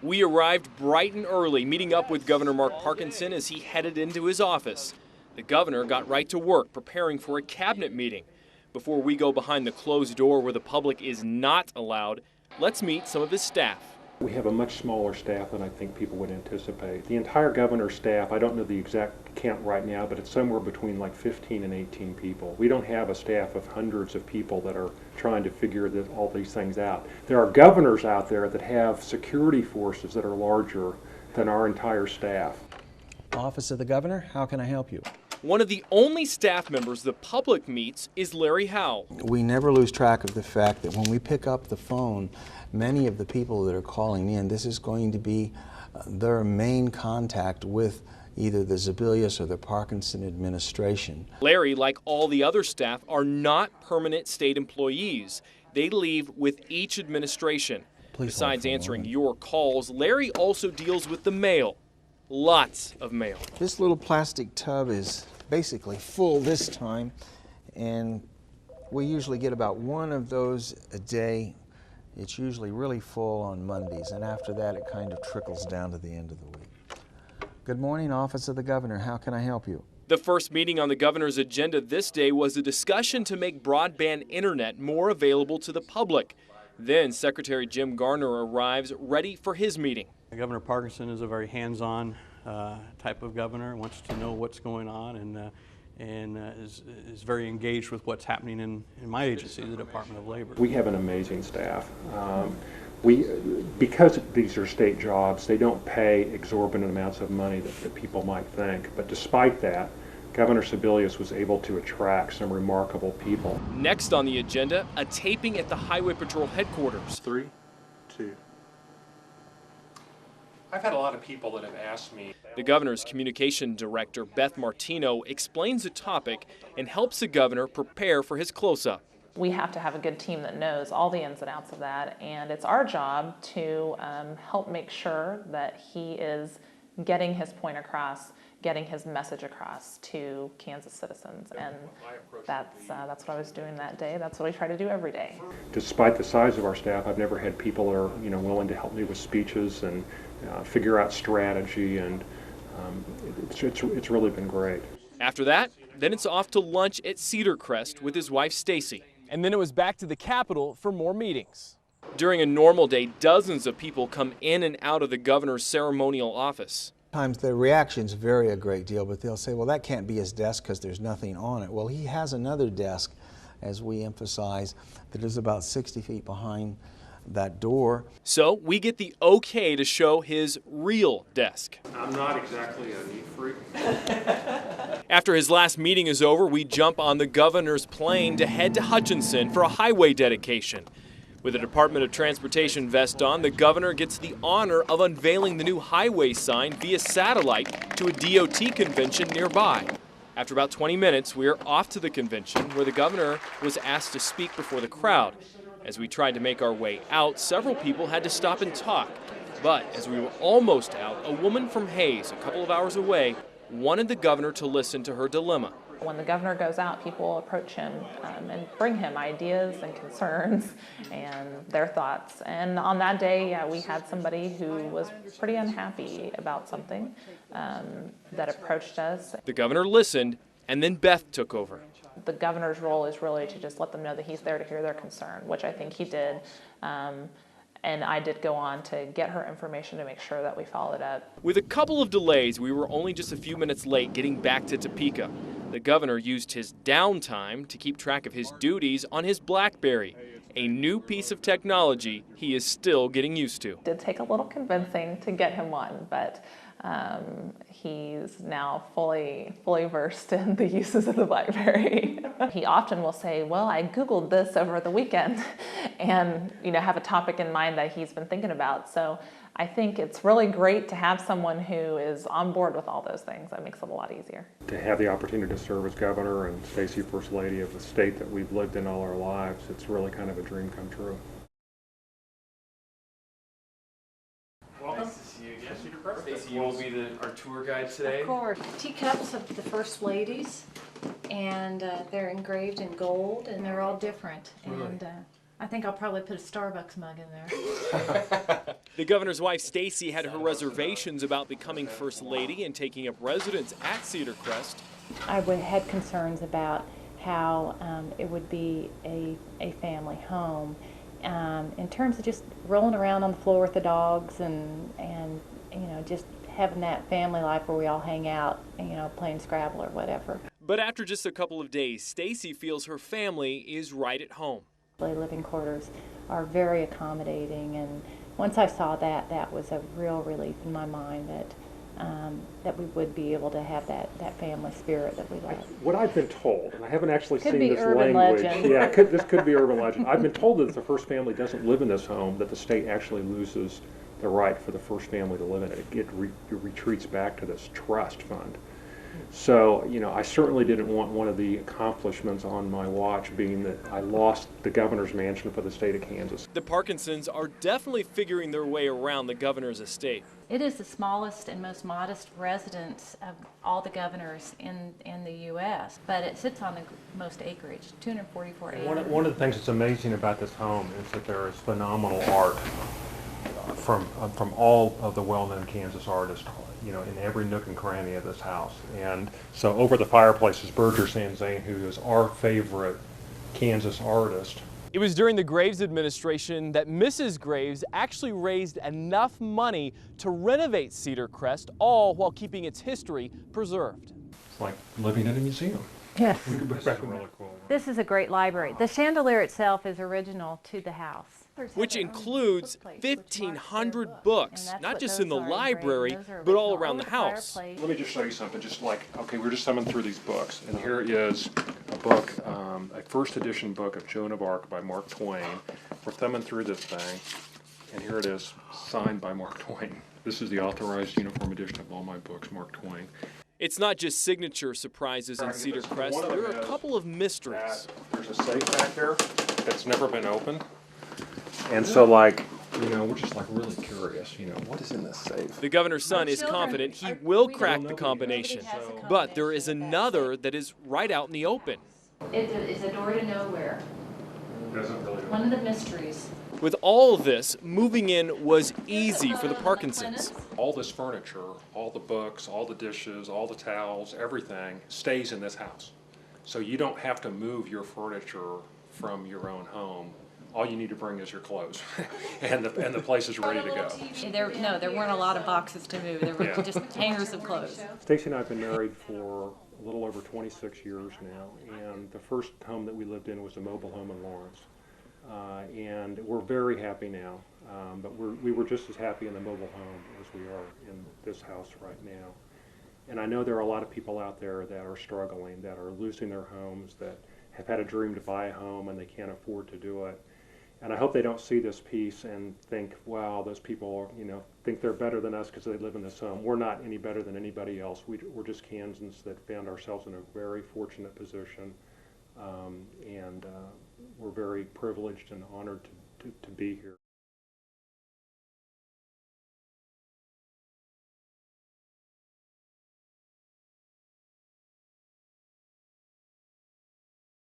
We arrived bright and early, meeting up with Governor Mark Parkinson as he headed into his office. The governor got right to work preparing for a cabinet meeting. Before we go behind the closed door where the public is not allowed, let's meet some of his staff. We have a much smaller staff than I think people would anticipate. The entire governor's staff, I don't know the exact count right now, but it's somewhere between like 15 and 18 people. We don't have a staff of hundreds of people that are trying to figure all these things out. There are governors out there that have security forces that are larger than our entire staff. Office of the Governor, how can I help you? One of the only staff members the public meets is Larry Howell. We never lose track of the fact that when we pick up the phone, many of the people that are calling in, this is going to be their main contact with either the Sebelius or the Parkinson administration. Larry, like all the other staff, are not permanent state employees. They leave with each administration. Besides answering your calls, Larry also deals with the mail. Lots of mail. This little plastic tub is basically full this time, and we usually get about one of those a day. It's usually really full on Mondays, and after that it kind of trickles down to the end of the week. Good morning, Office of the Governor. How can I help you? The first meeting on the governor's agenda this day was a discussion to make broadband internet more available to the public. Then Secretary Jim Garner arrives ready for his meeting. Governor Parkinson is a very hands-on type of governor, wants to know what's going on, and is very engaged with what's happening in my agency, the Department of Labor. We have an amazing staff. Because these are state jobs, they don't pay exorbitant amounts of money that people might think. But despite that, Governor Sebelius was able to attract some remarkable people. Next on the agenda, a taping at the Highway Patrol headquarters. 3, 2. I've had a lot of people that have asked me. The governor's communication director, Beth Martino, explains the topic and helps the governor prepare for his close-up. We have to have a good team that knows all the ins and outs of that, and it's our job to help make sure that he is getting his point across, getting his message across to Kansas citizens, and that's what I was doing that day. That's what I try to do every day. Despite the size of our staff, I've never had people that are willing to help me with speeches and figure out strategy, and it's really been great. After that, then it's off to lunch at Cedar Crest with his wife Stacy. And then it was back to the Capitol for more meetings. During a normal day, dozens of people come in and out of the governor's ceremonial office. Sometimes the reactions vary a great deal, but they'll say, well, that can't be his desk because there's nothing on it. Well, he has another desk, as we emphasize, that is about 60 feet behind that door. So we get the okay to show his real desk. I'm not exactly a neat freak. After his last meeting is over, we jump on the governor's plane to head to Hutchinson for a highway dedication. With a Department of Transportation vest on, the governor gets the honor of unveiling the new highway sign via satellite to a DOT convention nearby. After about 20 minutes, we are off to the convention where the governor was asked to speak before the crowd. As we tried to make our way out, several people had to stop and talk. But as we were almost out, a woman from Hayes, a couple of hours away, wanted the governor to listen to her dilemma. When the governor goes out, people approach him and bring him ideas and concerns and their thoughts. And on that day, we had somebody who was pretty unhappy about something that approached us. The governor listened, and then Beth took over. The governor's role is really to just let them know that he's there to hear their concern, which I think he did. And I did go on to get her information to make sure that we followed up. With a couple of delays, we were only just a few minutes late getting back to Topeka. The governor used his downtime to keep track of his duties on his BlackBerry, a new piece of technology he is still getting used to. It did take a little convincing to get him one, but he's now fully versed in the uses of the BlackBerry. He often will say, well, I Googled this over the weekend, and have a topic in mind that he's been thinking about. So I think it's really great to have someone who is on board with all those things. That makes it a lot easier. To have the opportunity to serve as governor and Stacy First Lady of the state that we've lived in all our lives, it's really kind of a dream come true. Welcome. Nice to see you again. Stacy, you will be our tour guide today. Of course. Teacups of the First Ladies, and they're engraved in gold, and they're all different. Really? And I think I'll probably put a Starbucks mug in there. The governor's wife, Stacy, had her reservations about becoming First Lady and taking up residence at Cedar Crest. I had concerns about how it would be a family home in terms of just rolling around on the floor with the dogs and you know, just having that family life where we all hang out, you know, playing Scrabble or whatever. But after just a couple of days, Stacy feels her family is right at home. The living quarters are very accommodating, and once I saw that, that was a real relief in my mind that we would be able to have that family spirit that we like. What I've been told, and I haven't actually Could seen be this urban language. legend. Yeah, this could be urban legend. I've been told that if the first family doesn't live in this home, that the state actually loses the right for the first family to live in it. It retreats back to this trust fund. So, you know, I certainly didn't want one of the accomplishments on my watch being that I lost the governor's mansion for the state of Kansas. The Parkinsons are definitely figuring their way around the governor's estate. It is the smallest and most modest residence of all the governors in the U.S., but it sits on the most acreage, 244 acres. One of the things that's amazing about this home is that there is phenomenal art from all of the well-known Kansas artists, you know, in every nook and cranny of this house. And so over the fireplace is Berger Sanzane, who is our favorite Kansas artist. It was during the Graves administration that Mrs. Graves actually raised enough money to renovate Cedar Crest, all while keeping its history preserved. It's like living in a museum. Yes. That's really cool. This is a great library. The chandelier itself is original to the house. Which includes 1,500 books, not just in the library, but all around the house. Let me just show you something. Just like, okay, we're just thumbing through these books, and here is a book, a first edition book of Joan of Arc by Mark Twain. We're thumbing through this thing, and here it is, signed by Mark Twain. This is the authorized uniform edition of all my books, Mark Twain. It's not just signature surprises in Cedar Crest. There are a couple of mysteries. There's a safe back there that's never been opened. And so, like, you know, we're just like really curious, you know, what is in this safe? The governor's son is confident he will crack the combination, but there is another that is right out in the open. It's a door to nowhere. One of the mysteries. With all of this, moving in was easy for the Parkinsons. All this furniture, all the books, all the dishes, all the towels, everything stays in this house. So you don't have to move your furniture from your own home. All you need to bring is your clothes, and the place is ready to go. There weren't a lot of boxes to move. There were just hangers of clothes. Stacy and I have been married for a little over 26 years now, and the first home that we lived in was a mobile home in Lawrence. And we're very happy now, but we were just as happy in the mobile home as we are in this house right now. And I know there are a lot of people out there that are struggling, that are losing their homes, that have had a dream to buy a home and they can't afford to do it. And I hope they don't see this piece and think, wow, those people, you know, think they're better than us because they live in this home. We're not any better than anybody else. We're just Kansans that found ourselves in a very fortunate position, and we're very privileged and honored to be here.